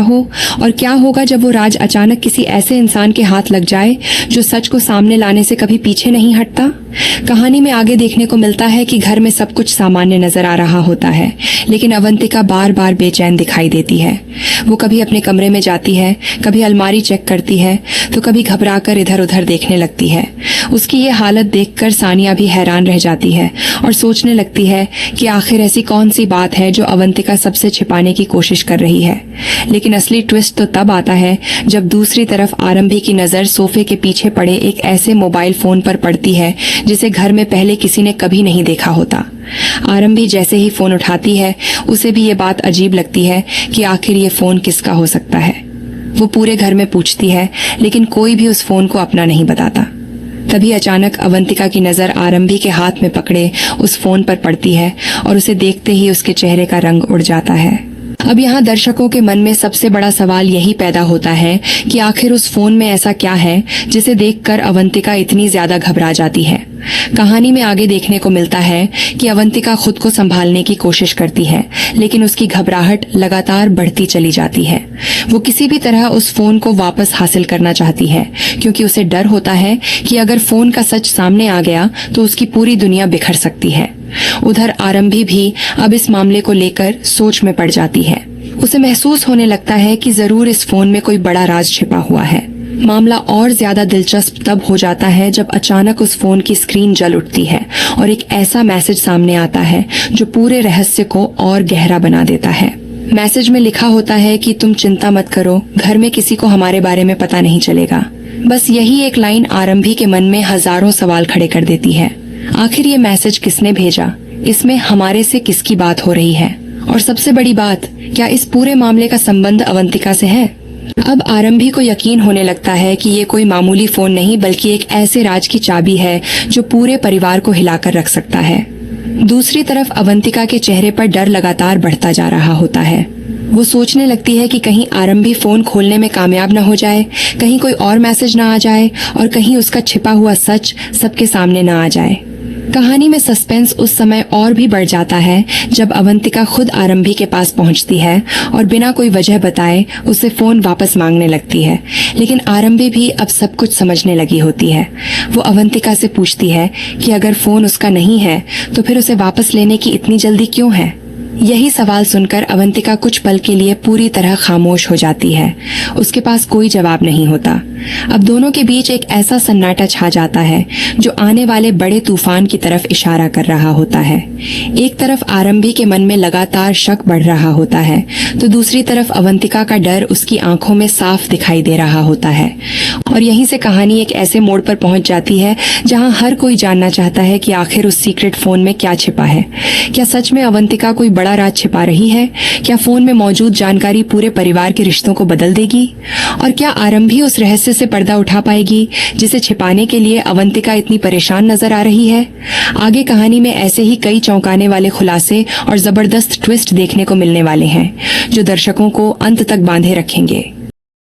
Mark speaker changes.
Speaker 1: हो, और क्या होगा जब वो राज अचानक किसी ऐसे इंसान के हाथ लग जाए जो सच को सामने लाने से कभी पीछे नहीं हटता। कहानी में आगे देखने को मिलता है कि घर में सब कुछ सामान्य नजर आ रहा होता है, लेकिन अवंतिका बार बार बेचैन दिखाई देती है। वो कभी अपने कमरे में जाती है, कभी अलमारी चेक करती है, तो कभी घबराकर इधर उधर देखने लगती है। उसकी ये हालत देखकर सानिया भी हैरान रह जाती है और सोचने लगती है कि आखिर ऐसी कौन सी बात है जो अवंतिका सबसे छिपाने की कोशिश कर रही है। लेकिन असली ट्विस्ट तो तब आता है जब दूसरी तरफ आरंभी की नजर सोफे के पीछे पड़े एक ऐसे मोबाइल फोन पर पड़ती है जिसे घर में पहले किसी ने कभी नहीं देखा होता। आरंभी जैसे ही फोन उठाती है, उसे भी ये बात अजीब लगती है कि आखिर ये फोन किसका हो सकता है। वो पूरे घर में पूछती है, लेकिन कोई भी उस फोन को अपना नहीं बताता। तभी अचानक अवंतिका की नजर आरंभी के हाथ में पकड़े उस फोन पर पड़ती है और उसे देखते ही उसके चेहरे का रंग उड़ जाता है। अब यहाँ दर्शकों के मन में सबसे बड़ा सवाल यही पैदा होता है कि आखिर उस फोन में ऐसा क्या है जिसे देखकर अवंतिका इतनी ज्यादा घबरा जाती है। कहानी में आगे देखने को मिलता है कि अवंतिका खुद को संभालने की कोशिश करती है, लेकिन उसकी घबराहट लगातार बढ़ती चली जाती है। वो किसी भी तरह उस फोन को वापस हासिल करना चाहती है, क्योंकि उसे डर होता है कि अगर फोन का सच सामने आ गया तो उसकी पूरी दुनिया बिखर सकती है। उधर आरंभी भी अब इस मामले को लेकर सोच में पड़ जाती है। उसे महसूस होने लगता है कि जरूर इस फोन में कोई बड़ा राज छिपा हुआ है। मामला और ज्यादा दिलचस्प तब हो जाता है जब अचानक उस फोन की स्क्रीन जल उठती है और एक ऐसा मैसेज सामने आता है जो पूरे रहस्य को और गहरा बना देता है। मैसेज में लिखा होता है कि तुम चिंता मत करो, घर में किसी को हमारे बारे में पता नहीं चलेगा। बस यही एक लाइन आरंभी के मन में हजारों सवाल खड़े कर देती है। आखिर ये मैसेज किसने भेजा? इसमें हमारे से किसकी बात हो रही है? और सबसे बड़ी बात, क्या इस पूरे मामले का संबंध अवंतिका से है? अब आरंभी को यकीन होने लगता है कि ये कोई मामूली फोन नहीं, बल्कि एक ऐसे राज की चाबी है जो पूरे परिवार को हिलाकर रख सकता है। दूसरी तरफ अवंतिका के चेहरे पर डर लगातार बढ़ता जा रहा होता है। वो सोचने लगती है कि कहीं आरंभी फोन खोलने में कामयाब न हो जाए, कहीं कोई और मैसेज न आ जाए और कहीं उसका छिपा हुआ सच सबके सामने न आ जाए। कहानी में सस्पेंस उस समय और भी बढ़ जाता है जब अवंतिका खुद आरंभी के पास पहुंचती है और बिना कोई वजह बताए उसे फोन वापस मांगने लगती है। लेकिन आरंभी भी अब सब कुछ समझने लगी होती है। वो अवंतिका से पूछती है कि अगर फोन उसका नहीं है तो फिर उसे वापस लेने की इतनी जल्दी क्यों है। यही सवाल सुनकर अवंतिका कुछ पल के लिए पूरी तरह खामोश हो जाती है। उसके पास कोई जवाब नहीं होता। अब दोनों के बीच एक ऐसा सन्नाटा छा जाता है जो आने वाले बड़े तूफान की तरफ इशारा कर रहा होता है। एक तरफ आरंभी के मन में लगातार शक बढ़ रहा होता है, तो दूसरी तरफ अवंतिका का डर उसकी आंखों में साफ दिखाई दे रहा होता है। और यहीं से कहानी एक ऐसे मोड़ पर पहुंच जाती है जहां हर कोई जानना चाहता है कि आखिर उस सीक्रेट फोन में क्या छिपा है। क्या सच में अवंतिका कोई बड़ा राज छिपा रही है? क्या फोन में मौजूद जानकारी पूरे परिवार के रिश्तों को बदल देगी? और क्या आरंभी उस रहस्य से पर्दा उठा पाएगी जिसे छिपाने के लिए अवंतिका इतनी परेशान नजर आ रही है? आगे कहानी में ऐसे ही कई चौंकाने वाले खुलासे और जबरदस्त ट्विस्ट देखने को मिलने वाले हैं जो दर्शकों को अंत तक बांधे रखेंगे।